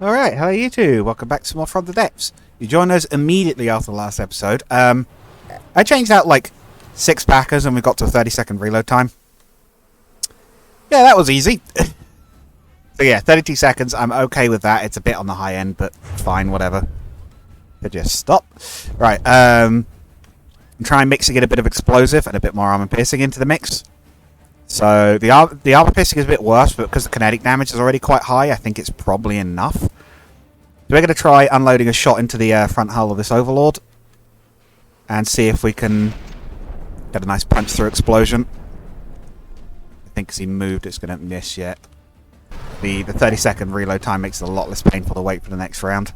Alright, how are you two? Welcome back to more From the Depths. You joined us immediately after the last episode. I changed out like 6 packers and we got to a 30-second reload time. Yeah, that was easy. So yeah, 32 seconds, I'm okay with that. It's a bit on the high end, but fine, whatever. Could just stop. Right, I'm trying mixing in a bit of explosive and a bit more armor piercing into the mix. So the armor piercing is a bit worse, but because the kinetic damage is already quite high, I think it's probably enough. So we're going to try unloading a shot into the front hull of this Overlord and see if we can get a nice punch through explosion. I think as he moved, it's going to miss yet. The 30-second reload time makes it a lot less painful to wait for the next round.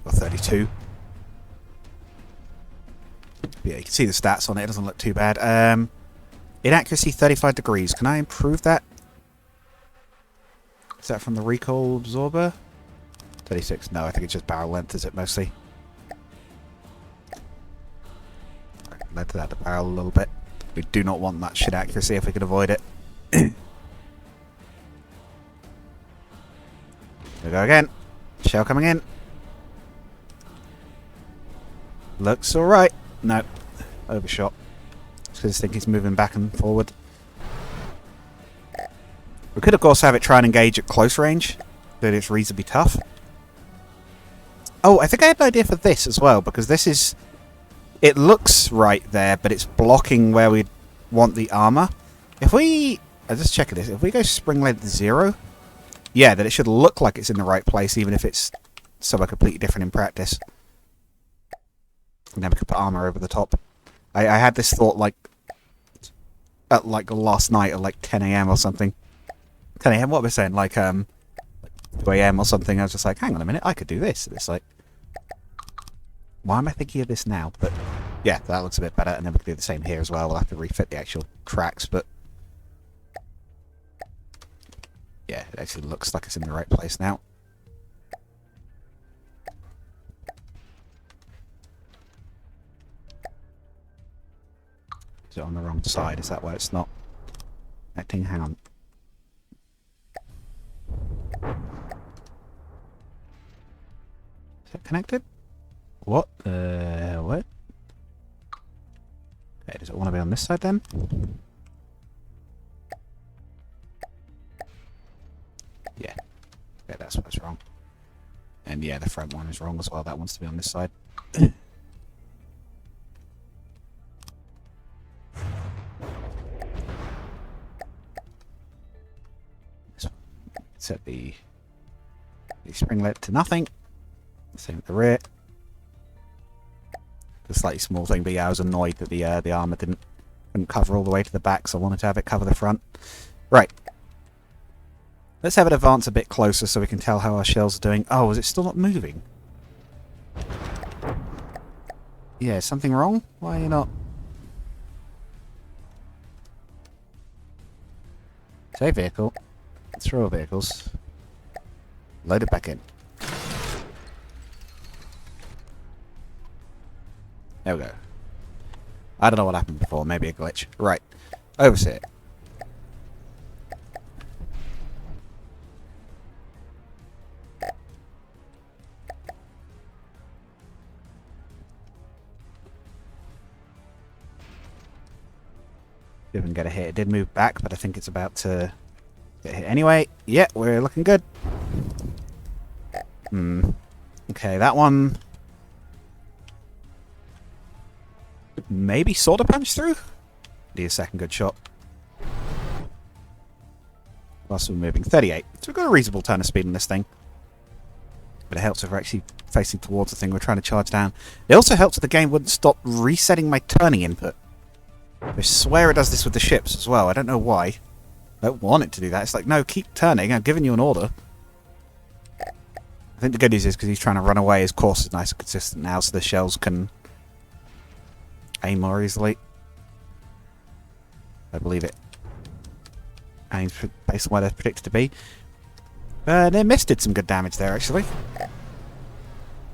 Or 32. Yeah, you can see the stats on it. It doesn't look too bad. Inaccuracy 35 degrees. Can I improve that? Is that from the recoil absorber? 36. No, I think it's just barrel length, is it mostly? Length of that barrel a little bit. We do not want that shit accuracy if we can avoid it. Here we go again. Shell coming in. Looks alright. No. Overshot. Just because I think he's moving back and forward. We could of course have it try and engage at close range. But it's reasonably tough. Oh, I think I had an idea for this as well. Because this is... It looks right there, but it's blocking where we want the armor. If we... I'll just check this. If we go spring length 0... Yeah, then it should look like it's in the right place, even if it's somewhere completely different in practice. And then we could put armor over the top. I had this thought like at like last night at like 10 AM or something. 10 AM, what am I saying? Like 2 AM or something. I was just like, hang on a minute, I could do this. And it's like, why am I thinking of this now? But yeah, that looks a bit better. And then we can do the same here as well. We'll have to refit the actual tracks, but yeah, it actually looks like it's in the right place now. Is it on the wrong side? Is that why it's not acting? Hang on. Is it connected? What? What? Okay, does it want to be on this side then? Yeah. Okay, that's what's wrong. And yeah, the front one is wrong as well. That wants to be on this side. Set the springlet to nothing. Same with the rear. The slightly small thing, but yeah, I was annoyed that the armor couldn't cover all the way to the back, so I wanted to have it cover the front. Right. Let's have it advance a bit closer so we can tell how our shells are doing. Oh, is it still not moving? Yeah, is something wrong? Why are you not? Save vehicle. Throw vehicles. Load it back in. There we go. I don't know what happened before. Maybe a glitch. Right. Overseer. Didn't get a hit. It did move back, but I think it's about to get hit anyway. Yeah, we're looking good. Okay, that one maybe sort of punched through. Need a second good shot. Whilst we're moving 38. So we've got a reasonable turn of speed on this thing. But it helps if we're actually facing towards the thing we're trying to charge down. It also helps that the game wouldn't stop resetting my turning input. I swear it does this with the ships as well. I don't know why. I don't want it to do that. It's like, no, keep turning. I've given you an order. I think the good news is because he's trying to run away, his course is nice and consistent now, so the shells can aim more easily. I believe it. Aims based on where they're predicted to be. Their mist did some good damage there, actually.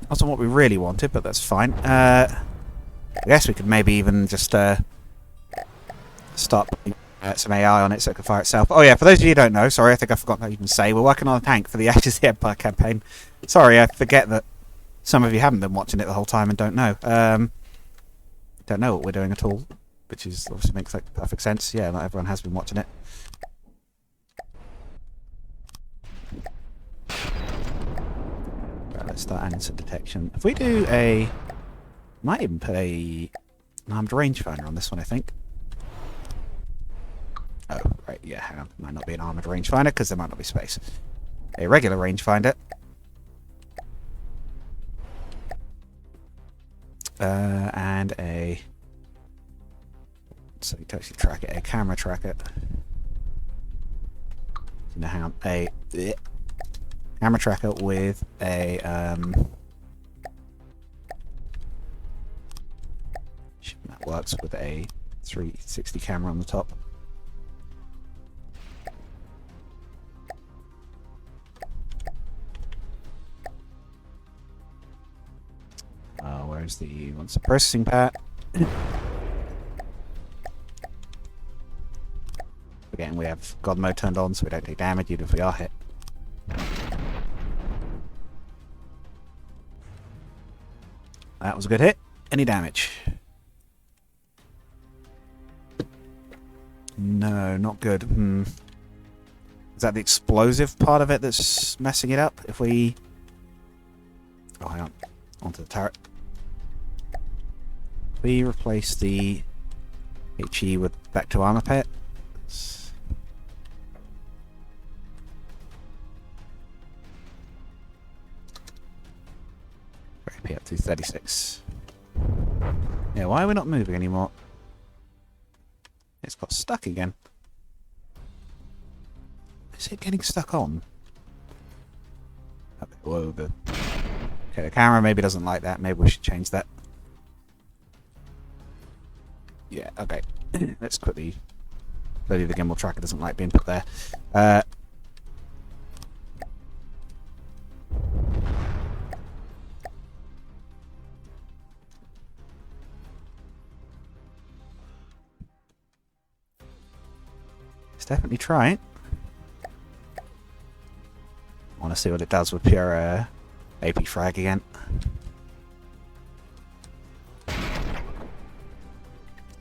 Wasn't what we really wanted, but that's fine. I guess we could maybe even just start some AI on it so it can fire itself. Oh yeah, for those of you who don't know, sorry, I think I forgot to even say, we're working on a tank for the Ashes of the Empire campaign. Sorry, I forget that some of you haven't been watching it the whole time and don't know. Don't know what we're doing at all, which is obviously makes like perfect sense. Yeah, not everyone has been watching it. Right, let's start adding some detection. If we do a... might even put an armed rangefinder on this one, I think. Oh, right, yeah, hang on. Might not be an armoured rangefinder because there might not be space. A regular rangefinder. And a... so you can actually track it. A camera tracker. No, hang on. A camera tracker with a... that works with a 360 camera on the top. Where's the once the processing part? Again, we have God mode turned on, so we don't take damage even if we are hit. That was a good hit. Any damage? No, not good. Is that the explosive part of it that's messing it up? If we... oh, hang on. Onto the turret. We replace the HE with back to armor pet. P up to 36. Yeah, why are we not moving anymore? It's got stuck again. Is it getting stuck on? Whoa, okay, the camera maybe doesn't like that. Maybe we should change that. Yeah, okay. Let's quickly... clearly the gimbal tracker doesn't like being put there. Let's definitely try it. I want to see what it does with pure AP frag again.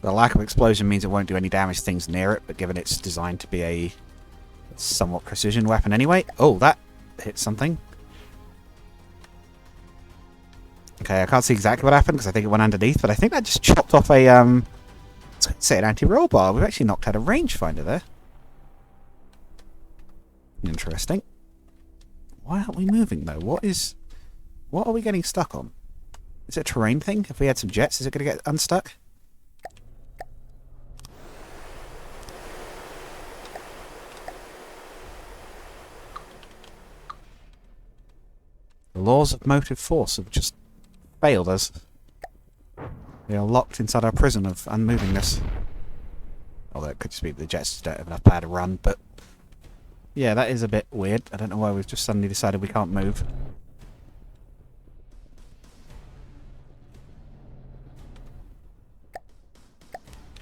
The lack of explosion means it won't do any damage to things near it, but given it's designed to be a somewhat precision weapon anyway... oh, that hit something. Okay, I can't see exactly what happened because I think it went underneath, but I think that just chopped off a, let's say an anti-roll bar. We've actually knocked out a rangefinder there. Interesting. Why aren't we moving though? What are we getting stuck on? Is it a terrain thing? If we had some jets, is it going to get unstuck? The laws of motive force have just failed us. We are locked inside our prison of unmovingness. Although it could just be the jets don't have enough power to run, but... yeah, that is a bit weird. I don't know why we've just suddenly decided we can't move.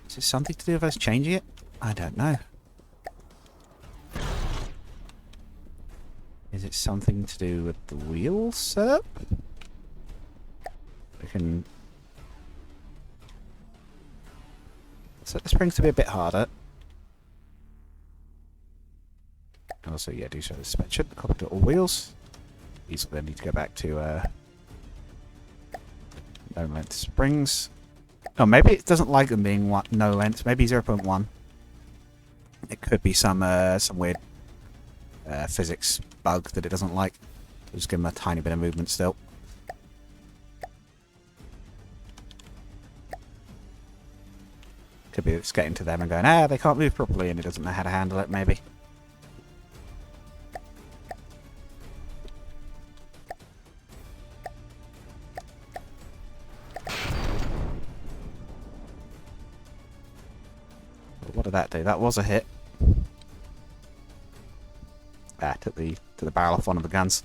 Is it something to do with us changing it? I don't know. Is it something to do with the wheel setup? We can... set the springs to be a bit harder. Also, yeah, do show the suspension. Copy to all wheels. These will then need to go back to no length springs. Oh, maybe it doesn't like them being no length. Maybe 0.1. It could be some weird physics bug that it doesn't like. We'll just give them a tiny bit of movement still. Could be it's getting to them and going, they can't move properly, and it doesn't know how to handle it, maybe. What did that do? That was a hit. Took the barrel off one of the guns.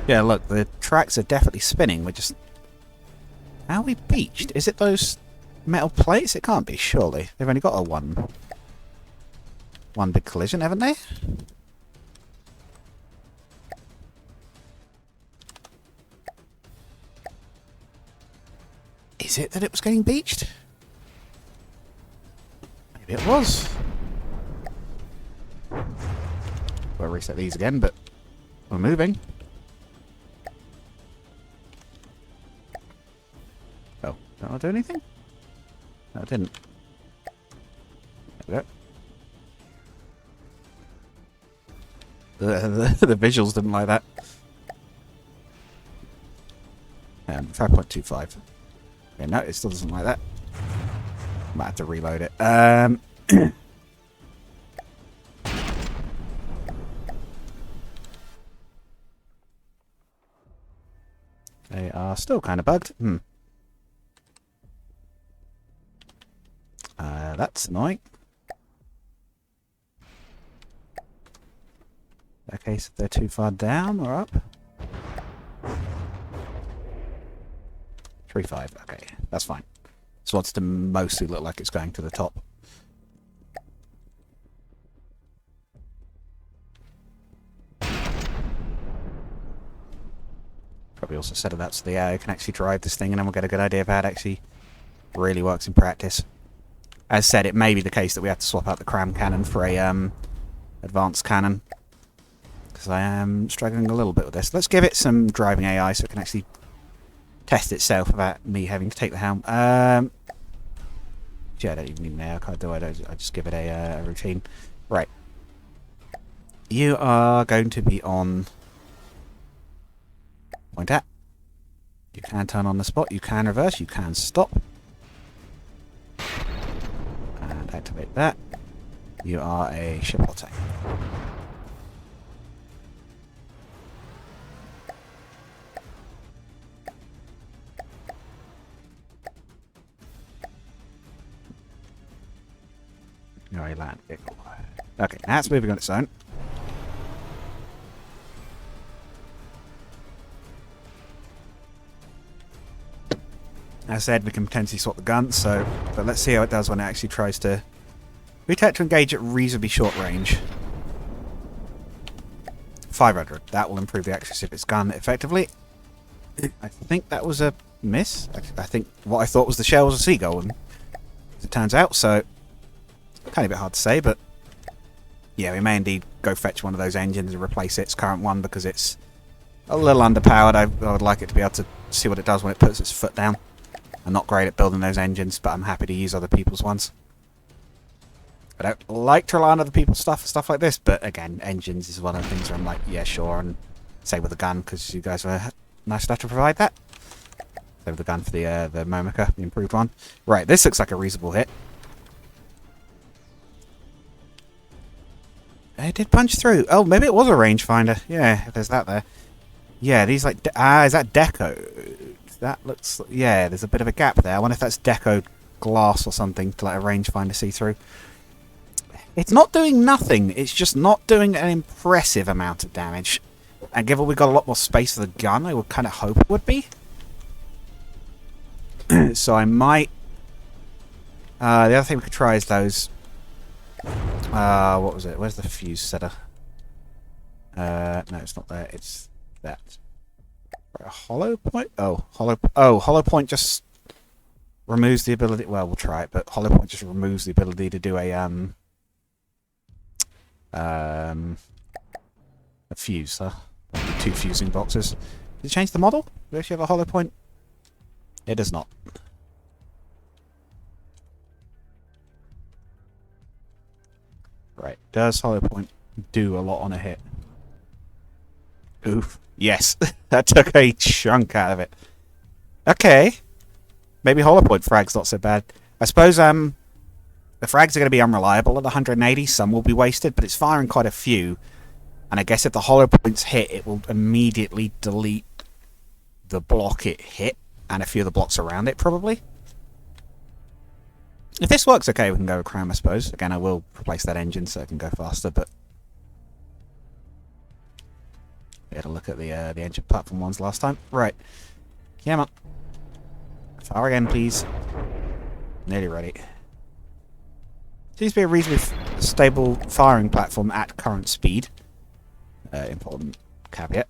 Yeah, look, the tracks are definitely spinning. We're just How are we beached? Is it those metal plates? It can't be, surely. They've only got a one big collision, haven't they? Is it that it was getting beached? Maybe it was. We'll reset these again, but we're moving. Oh, did I do anything? No, I didn't. There we go. The visuals didn't like that. 5.25. Okay, no, it still doesn't like that. Might have to reload it. They are still kind of bugged. That's annoying. Okay, so they're too far down or up? 3.5, okay, that's fine. This wants to mostly look like it's going to the top. Probably also set it up so the AI can actually drive this thing, and then we'll get a good idea of how it actually really works in practice. As said, it may be the case that we have to swap out the cram cannon for a advanced cannon, because I am struggling a little bit with this. Let's give it some driving AI so it can actually test itself without me having to take the helm. Yeah, I don't even need an AI card, do I? I just give it a routine. Right. You are going to be on point at. You can turn on the spot, you can reverse, you can stop. And activate that. You are a ship AOTE. You're a land vehicle. Okay, now it's moving on its own. As I said, we can potentially swap the gun, but let's see how it does when it actually tries to retake to engage at reasonably short range. 500. That will improve the accuracy of its gun effectively. I think that was a miss. I think what I thought was the shell was a seagull, and as it turns out, so kind of a bit hard to say, but yeah, we may indeed go fetch one of those engines and replace its current one because it's a little underpowered. I would like it to be able to see what it does when it puts its foot down. I'm not great at building those engines, but I'm happy to use other people's ones. I don't like to rely on other people's stuff like this, but again, engines is one of the things where I'm like, yeah, sure, and same with the gun, because you guys were nice enough to provide that. Same with the gun for the Momica, the improved one. Right, this looks like a reasonable hit. It did punch through. Oh, maybe it was a rangefinder. Yeah, there's that there. Yeah, these like... is that deco? That looks... Yeah, there's a bit of a gap there. I wonder if that's deco glass or something to let a rangefinder see through. It's not doing nothing. It's just not doing an impressive amount of damage. And given we've got a lot more space for the gun, I would kind of hope it would be. So I might... the other thing we could try is those... what was it? Where's the fuse setter? No, it's not there. It's that. A hollow point? Hollow point just removes the ability... Well, we'll try it, but hollow point just removes the ability to do a fuse, huh? 2 fusing boxes. Did it change the model? Do we actually have a hollow point? It does not. Right. Does hollow point do a lot on a hit? Oof. Yes. That took a chunk out of it. Okay. Maybe hollow point frag's not so bad. I suppose the frags are going to be unreliable at 180. Some will be wasted, but it's firing quite a few. And I guess if the hollow points hit, it will immediately delete the block it hit and a few of the blocks around it, probably. If this works okay, we can go with cram, I suppose. Again, I will replace that engine so it can go faster, but... We had a look at the engine platform ones last time. Right. Come on. Fire again, please. Nearly ready. Seems to be a reasonably stable firing platform at current speed. Important caveat.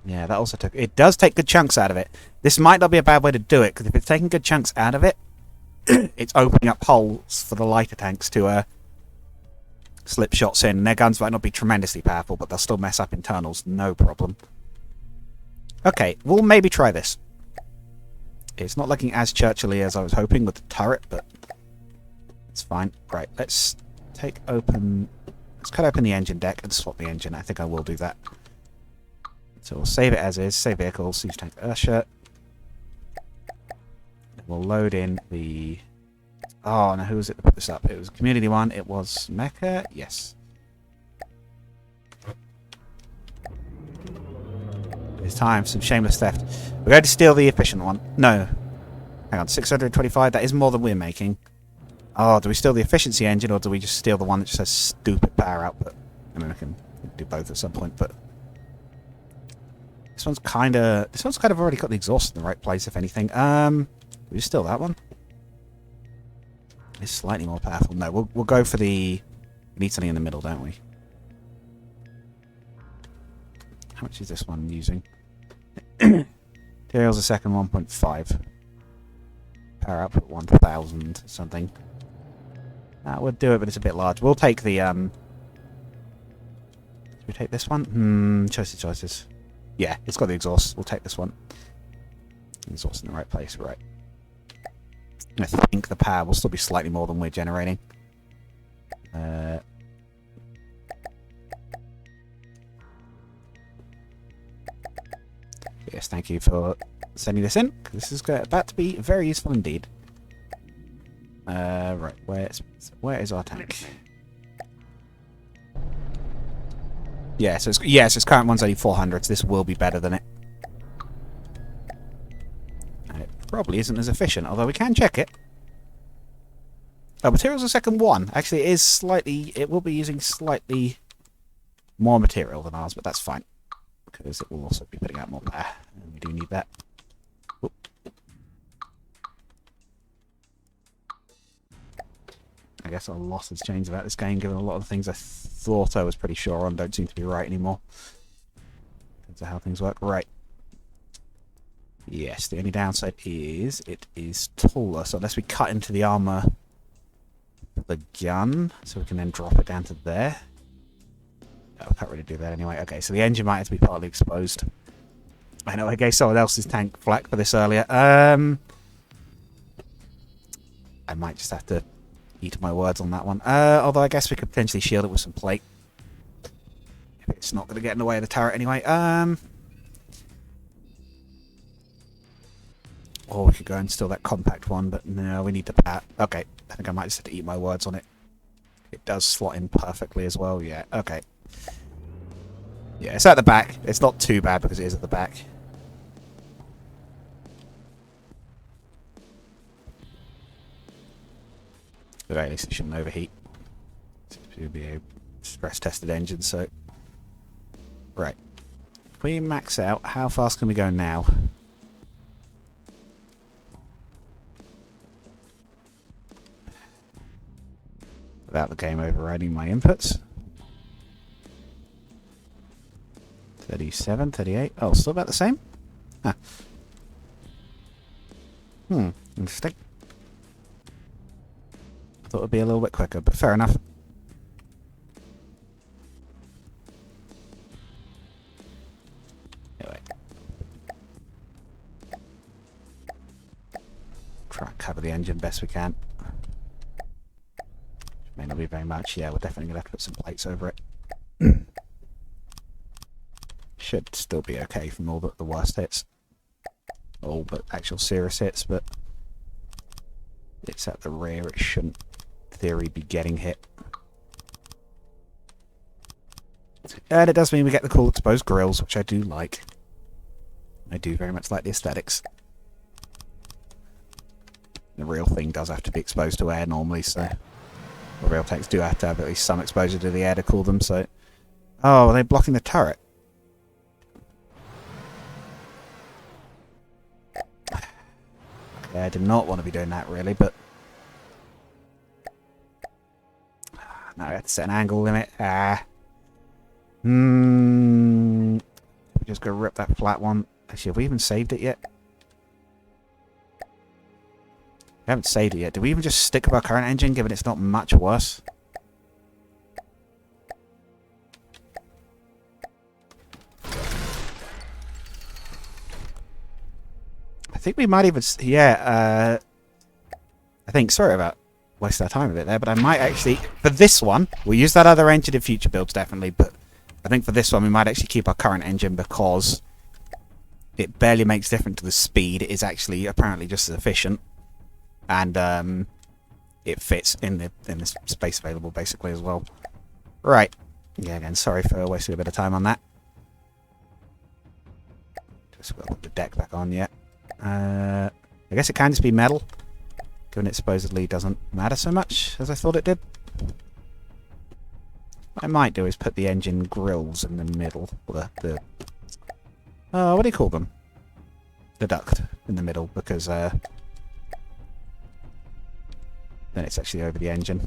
Yeah, that also took... It does take good chunks out of it. This might not be a bad way to do it, because if it's taking good chunks out of it, it's opening up holes for the lighter tanks to slip shots in. And their guns might not be tremendously powerful, but they'll still mess up internals, no problem. Okay, we'll maybe try this. It's not looking as Churchill-y as I was hoping with the turret, but it's fine. Right, let's take open... Let's cut open the engine deck and swap the engine. I think I will do that. So we'll save it as is. Save vehicles, siege tank Ursha. We'll load in the... Oh, no, who was it that put this up? It was Community 1. It was Mecca. Yes. It's time for some shameless theft. We're going to steal the efficient one. No. Hang on, 625. That is more than we're making. Oh, do we steal the efficiency engine, or do we just steal the one that just has stupid power output? I mean, we can do both at some point, but... This one's kind of already got the exhaust in the right place, if anything. Do we steal that one? It's slightly more powerful. No, we'll go for the... We need something in the middle, don't we? How much is this one using? Materials a second, 1.5. Power output 1000 something. That would do it, but it's a bit large. We'll take the... Should we take this one? Choices. Yeah, it's got the exhaust. We'll take this one. Exhaust in the right place, right. I think the power will still be slightly more than we're generating. Yes, thank you for sending this in. This is about to be very useful indeed. Right, where is our tank? Yeah, so its current one's only 400, so this will be better than it. And it probably isn't as efficient, although we can check it. Oh, materials a second 1. Actually, it is slightly... It will be using slightly more material than ours, but that's fine. Because it will also be putting out more power, and we do need that. Oop. I guess a lot has changed about this game, given a lot of the things I thought I was pretty sure on don't seem to be right anymore. That's how things work. Right. Yes, the only downside is it is taller, so unless we cut into the armour of the gun, so we can then drop it down to there. Oh, I can't really do that anyway. Okay, so the engine might have to be partly exposed. I know I gave someone else's tank flack for this earlier. I might just have to eat my words on that one. Although I guess we could potentially shield it with some plate. If it's not going to get in the way of the turret anyway. Or we could go and steal that compact one, but no, we need the power. Okay, I think I might just have to eat my words on it. It does slot in perfectly as well, yeah. Okay. Yeah, it's at the back. It's not too bad because it is at the back. At the very least, it shouldn't overheat. It will be a stress-tested engine, so... Right. If we max out, how fast can we go now? Without the game overriding my inputs. 37, 38. Oh, still about the same? Huh. Interesting. I thought it would be a little bit quicker, but fair enough. Anyway. Try and cover the engine best we can. May not be very much. Yeah, we're definitely going to have to put some plates over it. Should still be okay from all but the worst hits. All but actual serious hits, but it's at the rear. It shouldn't, in theory, be getting hit. And it does mean we get the cool exposed grills, which I do like. I do very much like the aesthetics. The real thing does have to be exposed to air normally, so... The real tanks do have to have at least some exposure to the air to cool them, so... Oh, are they blocking the turret? Okay, I did not want to be doing that really, but... No, I have to set an angle limit. Just go rip that flat one. Actually, have we even saved it yet? We haven't saved it yet. Did we even just stick with our current engine, given it's not much worse? I think we might even... Yeah, I think... Sorry about wasting our time a bit there, but I might actually... For this one, we'll use that other engine in future builds, definitely, but I think for this one, we might actually keep our current engine because it barely makes difference to the speed. It is actually apparently just as efficient. And it fits in the space available basically as well. Right. Yeah, again, sorry for wasting a bit of time on that. Just got to put the deck back on yet. I guess it can just be metal, given it supposedly doesn't matter so much as I thought it did. What I might do is put the engine grills in the middle. What do you call them? The duct in the middle, because then it's actually over the engine.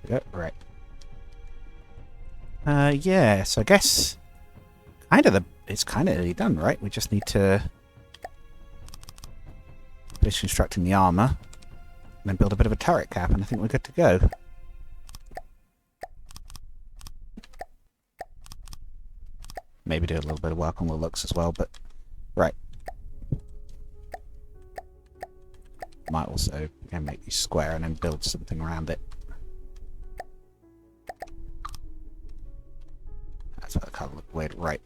There we go. Right. Yeah, so I guess it's kind of nearly done, right? We just need to finish constructing the armor and then build a bit of a turret cap, and I think we're good to go. Maybe do a little bit of work on the looks as well, but... Right. Might also make these square and then build something around it. That's what the colour look weird. Right.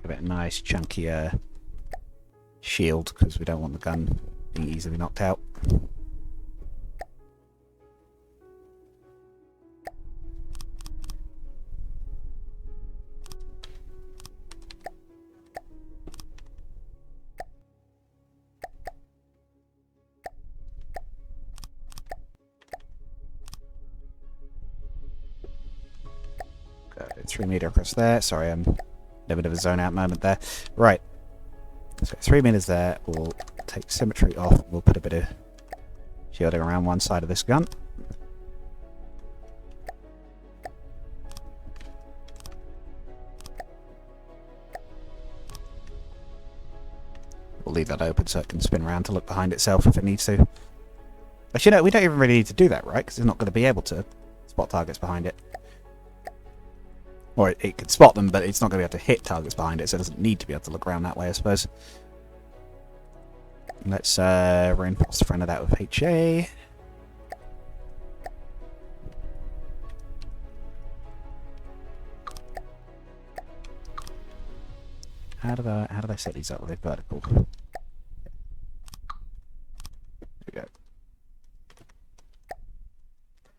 Give it a nice chunky shield, because we don't want the gun being easily knocked out. Go 3 meter across there. Sorry, I'm a bit of a zone out moment there. Right. So 3 meters there. We'll take symmetry off. We'll put a bit of shielding around one side of this gun. We'll leave that open so it can spin around to look behind itself if it needs to. Actually, no, we don't even really need to do that, right? Because it's not going to be able to spot targets behind it. Or it can spot them, but it's not going to be able to hit targets behind it, so it doesn't need to be able to look around that way, I suppose. Let's reinforce the front of that with HA. How did I set these up with a vertical? There we go.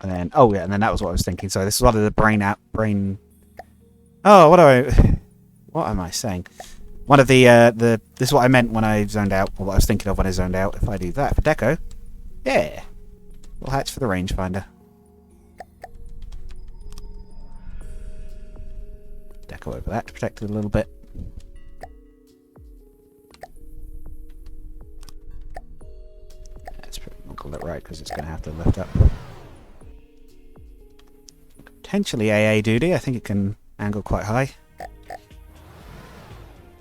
And then, oh yeah, and then that was what I was thinking. So this is one of the brain. Oh, what am I saying? One of the this is what I meant when I zoned out, or what I was thinking of when I zoned out. If I do that for deco, yeah, little hatch for the rangefinder. Deco over that to protect it a little bit. That's pretty not got it right because it's going to have to lift up. Potentially AA duty. I think it can angle quite high.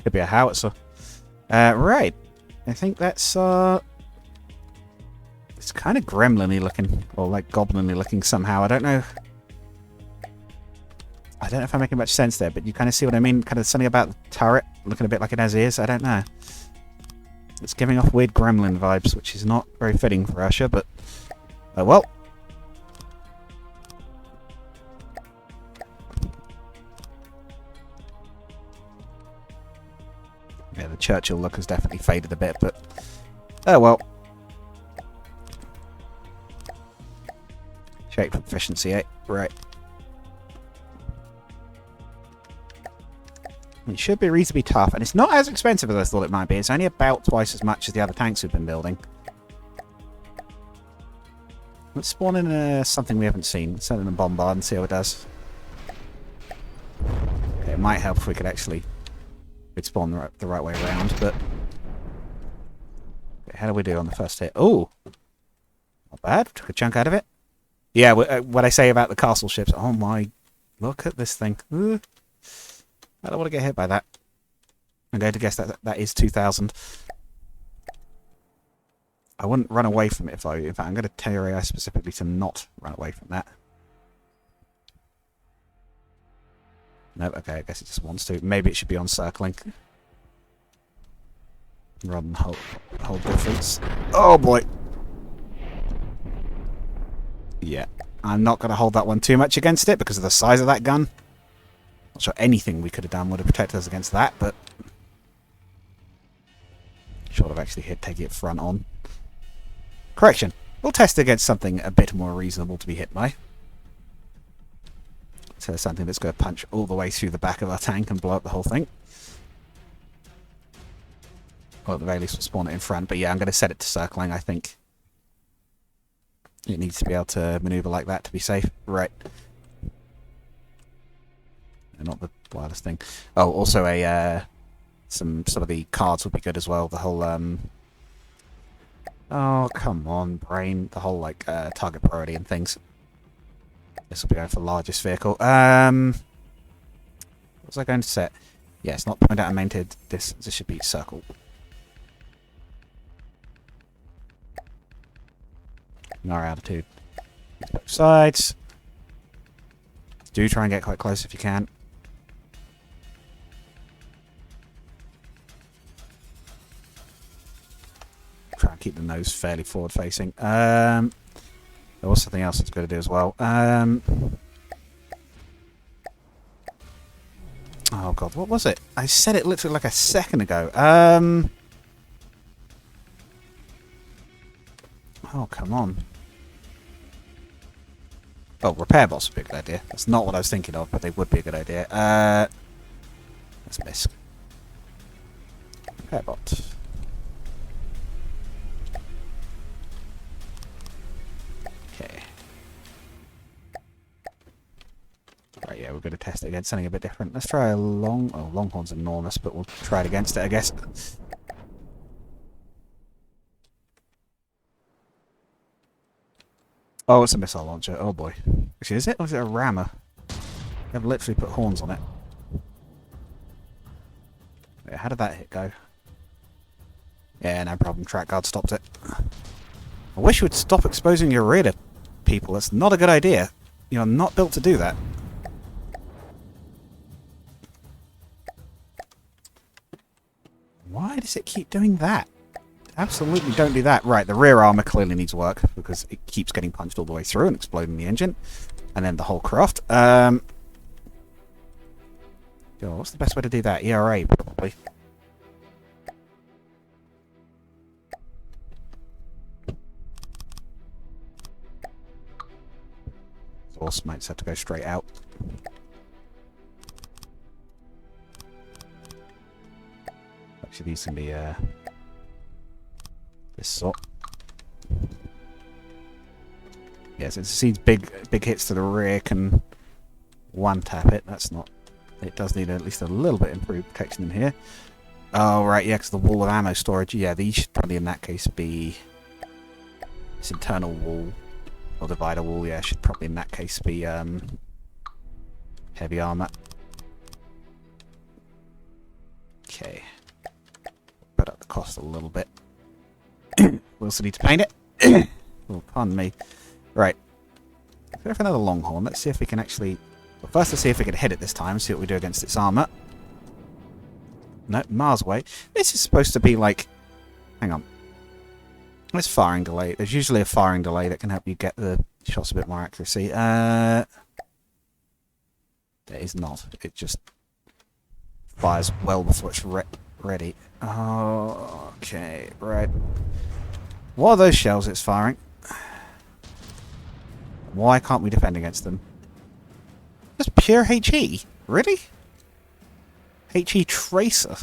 Could be a howitzer. Right. I think that's it's kind of gremlin-y looking, or like goblin-y looking somehow. I don't know if I'm making much sense there, but you kind of see what I mean. Kind of something about the turret looking a bit like it has ears. I don't know. It's giving off weird gremlin vibes, which is not very fitting for Russia, but oh well. Yeah, the Churchill look has definitely faded a bit, but oh well. Shape efficiency, eh? Right. It should be reasonably tough, and it's not as expensive as I thought it might be. It's only about twice as much as the other tanks we've been building. Let's spawn in something we haven't seen. Send in a bombard and see how it does. Okay, it might help if we could actually spawn the right way around, but... Okay, how do we do on the first hit? Oh! Not bad. Took a chunk out of it. Yeah, what I say about the castle ships. Oh my... Look at this thing. Ooh. I don't want to get hit by that. I'm going to guess that is 2,000. I wouldn't run away from it if I... In fact, I'm going to tell your AI specifically to not run away from that. Nope, okay, I guess it just wants to. Maybe it should be on circling. Rather than hold difference. Oh boy! Yeah, I'm not going to hold that one too much against it because of the size of that gun. Not sure anything we could have done would have protected us against that, but... Short of actually taking it front on. Correction. We'll test against something a bit more reasonable to be hit by. So something that's going to punch all the way through the back of our tank and blow up the whole thing. Or at the very least we'll spawn it in front. But yeah, I'm going to set it to circling, I think. It needs to be able to maneuver like that to be safe. Right. Not the wildest thing. Oh, also some of the cards would be good as well. The whole oh come on, brain. The whole like target priority and things. This will be going for largest vehicle. What was I going to set? Yeah, it's not point out and maintained. This should be circle. Our altitude. Both sides. Do try and get quite close if you can. Try and keep the nose fairly forward facing. There was something else that's good to do as well. Oh god, what was it? I said it literally like a second ago. Oh, come on. Oh, repair bots would be a good idea. That's not what I was thinking of, but they would be a good idea. Let's miss. Repair bot. Okay. Right, yeah, we're going to test it against something a bit different. Let's try a Longhorn's enormous, but we'll try it against it, I guess. Oh, it's a missile launcher. Oh boy. Actually, is it? Or is it a rammer? They've literally put horns on it. Yeah, how did that hit go? Yeah, no problem. Track guard stopped it. I wish you would stop exposing your rear to people. That's not a good idea. You're not built to do that. Why does it keep doing that? Absolutely don't do that. Right, the rear armor clearly needs work because it keeps getting punched all the way through and exploding the engine. And then the whole craft. What's the best way to do that? ERA, probably. Source might just have to go straight out. Actually, these can be this sort. Yes, it sees big hits to the rear can one tap it. That's not. It does need at least a little bit improved protection in here. Oh right, yeah, because the wall of ammo storage. Yeah, these should probably in that case be this internal wall or divider wall. Yeah, should probably in that case be heavy armor. Okay, put up the cost a little bit. We also need to paint it. Oh, pardon me. Right. Let's go for another Longhorn. Let's see if we can actually... Well, first let's see if we can hit it this time. See what we do against its armor. No, miles away. This is supposed to be like... Hang on. There's firing delay. There's usually a firing delay that can help you get the shots a bit more accuracy. There is not. It just fires well before it's ready. Oh, okay, right. What are those shells it's firing? Why can't we defend against them? That's pure HE? Really? HE Tracer.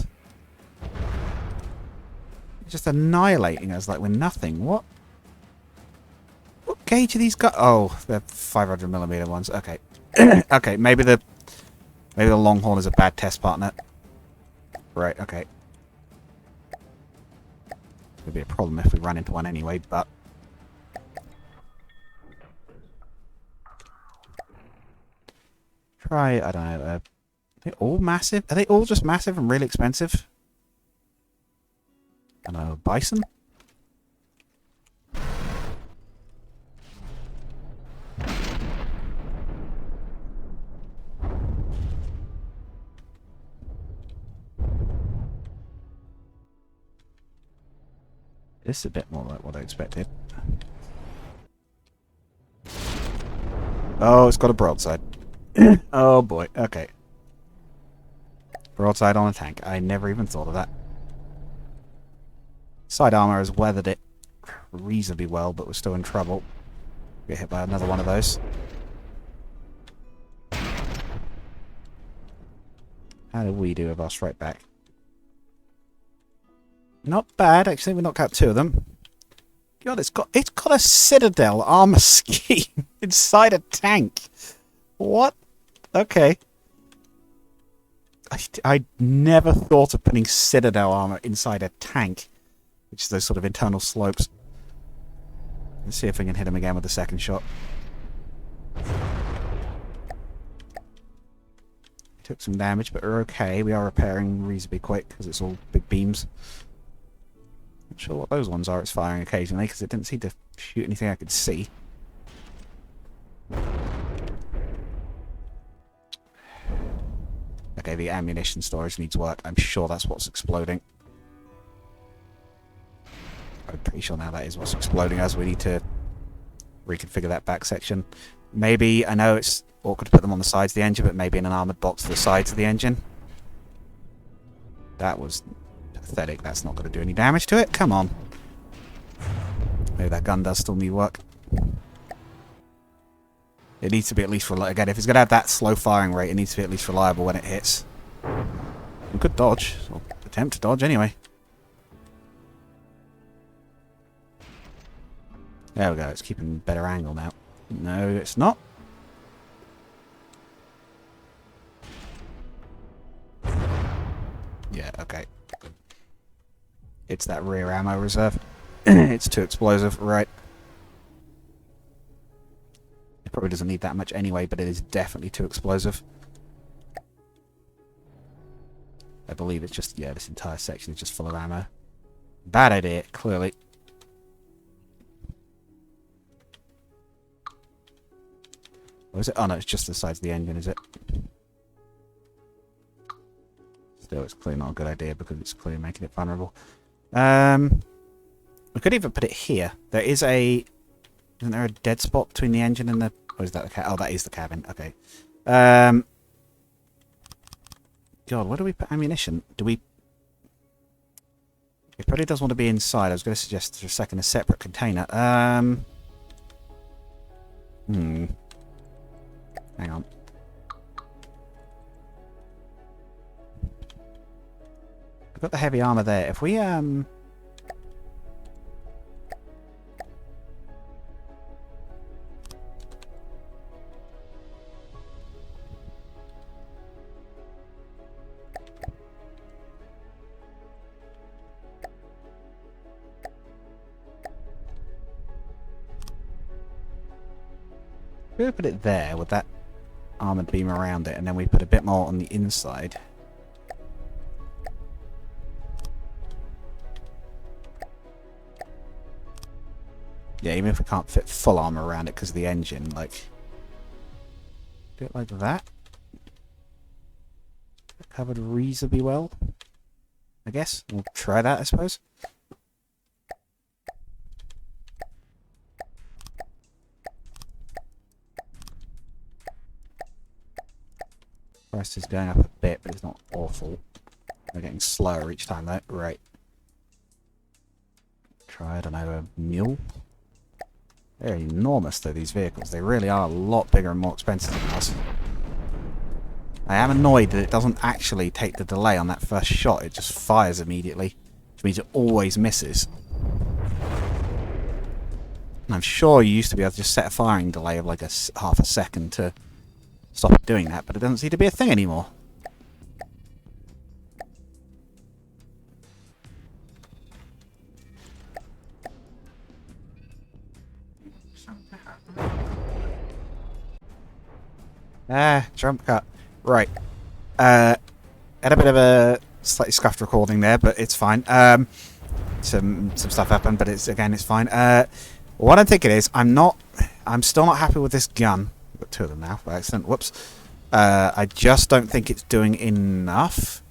Just annihilating us like we're nothing. What? What gauge are these guys? Oh, they're 500mm ones. Okay. Okay, maybe the Longhorn is a bad test partner. Right, okay. Could be a problem if we run into one anyway, but... Try, I don't know, are they all massive? Are they all just massive and really expensive? I don't know, bison? This is a bit more like what I expected. Oh, it's got a broadside. Oh boy, okay. Broadside on a tank. I never even thought of that. Side armor has weathered it reasonably well, but we're still in trouble. Get hit by another one of those. How do we do with our straight back? Not bad, actually. We knocked out two of them. God, it's got a Citadel armor scheme inside a tank. What? Okay. I never thought of putting Citadel armor inside a tank, which is those sort of internal slopes. Let's see if we can hit him again with the second shot. Took some damage, but we're okay. We are repairing reasonably quick because it's all big beams. Not sure what those ones are. It's firing occasionally because it didn't seem to shoot anything I could see. Okay, the ammunition storage needs work. I'm sure that's what's exploding. I'm pretty sure now that is what's exploding as we need to reconfigure that back section. Maybe, I know it's awkward to put them on the sides of the engine, but maybe in an armoured box to the sides of the engine. That was pathetic. That's not going to do any damage to it. Come on. Maybe that gun does still need work. It needs to be at least reliable. Again, if it's going to have that slow firing rate, it needs to be at least reliable when it hits. We could dodge. Or attempt to dodge anyway. There we go. It's keeping better angle now. No, it's not. Yeah, okay. It's that rear ammo reserve. It's too explosive, right. It probably doesn't need that much anyway, but it is definitely too explosive. I believe it's just, yeah, this entire section is just full of ammo. Bad idea, clearly. Or is it? Oh no, it's just the sides of the engine, is it? Still, it's clearly not a good idea because it's clearly making it vulnerable. We could even put it here. There is a... Isn't there a dead spot between the engine and the... Or is that the cabin? Oh, that is the cabin. Okay. God, where do we put ammunition? Do we... It probably does want to be inside. I was going to suggest for a second a separate container. Hang on. I've got the heavy armor there. If we, we put it there with that armored beam around it, and then we put a bit more on the inside. Yeah, even if we can't fit full armor around it because of the engine, like... Do it like that. Covered reasonably well, I guess. We'll try that, I suppose. Price is going up a bit, but it's not awful. We're getting slower each time, though. Right. Try, I don't know, a mule? They're enormous, though, these vehicles. They really are a lot bigger and more expensive than us. I am annoyed that it doesn't actually take the delay on that first shot. It just fires immediately, which means it always misses. And I'm sure you used to be able to just set a firing delay of like half a second to stop it doing that, but it doesn't seem to be a thing anymore. Jump cut. Right. Had a bit of a slightly scuffed recording there, but it's fine. Some stuff happened, but it's fine. What I'm thinking is, I'm still not happy with this gun. I've got two of them now by accident. Whoops. I just don't think it's doing enough.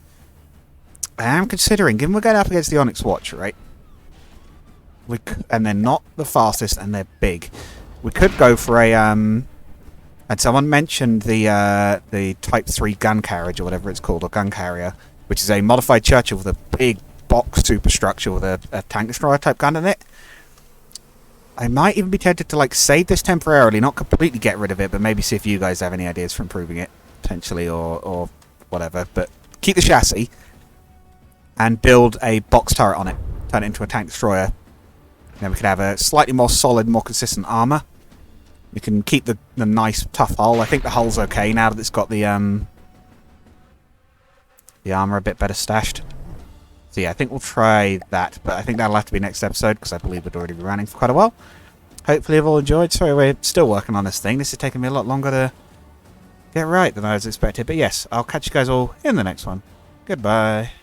I am considering, given we're going up against the Onyx Watch, right? And they're not the fastest, and they're big. We could go for a and someone mentioned the Type 3 gun carriage, or whatever it's called, or gun carrier, which is a modified Churchill with a big box superstructure with a tank destroyer type gun in it. I might even be tempted to like save this temporarily, not completely get rid of it, but maybe see if you guys have any ideas for improving it, potentially, or whatever. But keep the chassis and build a box turret on it, turn it into a tank destroyer. Then we can have a slightly more solid, more consistent armor. We can keep the nice, tough hull. I think the hull's okay now that it's got the armor a bit better stashed. So yeah, I think we'll try that, but I think that'll have to be next episode, because I believe we'd already be running for quite a while. Hopefully you've all enjoyed. Sorry, we're still working on this thing. This is taking me a lot longer to get right than I was expected. But yes, I'll catch you guys all in the next one. Goodbye.